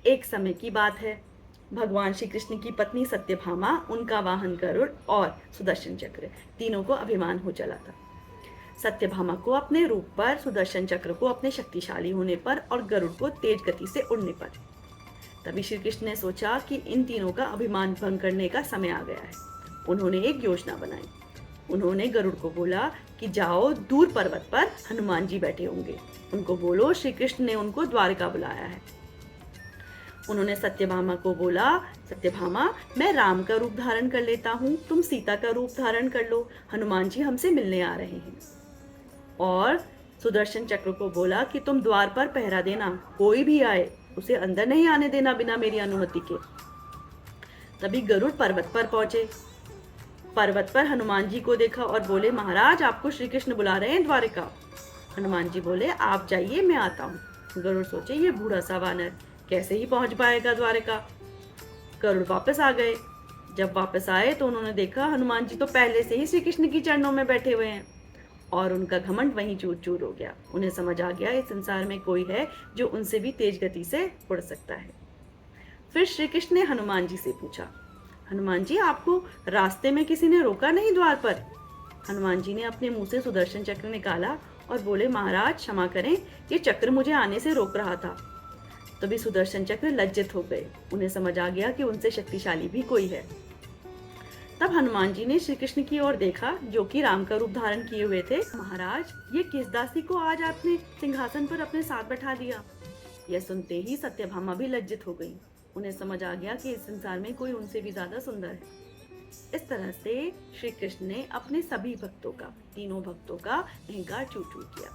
एक समय की बात है, भगवान श्री कृष्ण की पत्नी सत्यभामा, उनका वाहन गरुड़ और सुदर्शन चक्र, तीनों को अभिमान हो चला था। सत्यभामा को अपने रूप पर, सुदर्शन चक्र को अपने शक्तिशाली होने पर और गरुड़ को तेज गति से उड़ने पर। तभी श्री कृष्ण ने सोचा कि इन तीनों का अभिमान भंग करने का समय आ गया है। उन्होंने एक योजना बनाई। उन्होंने गरुड़ को बोला कि जाओ, दूर पर्वत पर हनुमान जी बैठे होंगे, उनको बोलो श्री कृष्ण ने उनको द्वारका बुलाया है। उन्होंने सत्यभामा को बोला, सत्यभामा, मैं राम का रूप धारण कर लेता हूँ, तुम सीता का रूप धारण कर लो, हनुमान जी हमसे मिलने आ रहे हैं। और सुदर्शन चक्र को बोला कि तुम द्वार पर पहरा देना, कोई भी आए उसे अंदर नहीं आने देना बिना मेरी अनुमति के। तभी गरुड़ पर्वत पर पहुंचे। पर्वत पर हनुमान जी को देखा और बोले, महाराज आपको श्री कृष्ण बुला रहे हैं द्वारिका। हनुमान जी बोले, आप जाइए, मैं आता हूँ। गरुड़ सोचे, ये बूढ़ा सा वानर कैसे ही पहुंच पाएगा द्वारिका। गरुड़ वापस आ गए। जब वापस आए तो उन्होंने देखा हनुमान जी तो पहले से ही श्री कृष्ण की चरणों में बैठे हुए हैं और उनका घमंड वहीं चूर चूर हो गया। उन्हें समझ आ गया इस संसार में कोई है जो उनसे भी तेज गति से उड़ सकता है। फिर श्री कृष्ण ने हनुमान जी से पूछा, हनुमान जी, आपको रास्ते में किसी ने रोका नहीं द्वार पर? हनुमान जी ने अपने मुंह से सुदर्शन चक्र निकाला और बोले, महाराज क्षमा करें, ये चक्र मुझे आने से रोक रहा था। तभी सुदर्शन चक्र लज्जित हो गए। उन्हें समझ आ गया कि उनसे शक्तिशाली भी कोई है। तब हनुमान जी ने श्री कृष्ण की ओर देखा, जो कि राम का रूप धारण किए हुए थे। महाराज, ये किस दासी को आज आपने सिंहासन पर अपने साथ बैठा दिया? यह सुनते ही सत्यभामा भी लज्जित हो गई। उन्हें समझ आ गया कि इस संसार में कोई उनसे भी ज्यादा सुंदर है। इस तरह से श्री कृष्ण ने अपने सभी भक्तों का, तीनों भक्तों का अहंकार चूर चूर किया।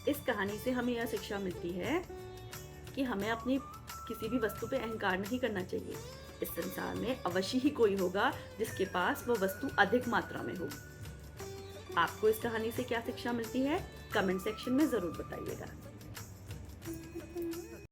इस कहानी से हमें यह शिक्षा मिलती है कि हमें अपनी किसी भी वस्तु पे अहंकार नहीं करना चाहिए। इस संसार में अवश्य ही कोई होगा जिसके पास वह वस्तु अधिक मात्रा में होगी। आपको इस कहानी से क्या शिक्षा मिलती है, कमेंट सेक्शन में जरूर बताइएगा।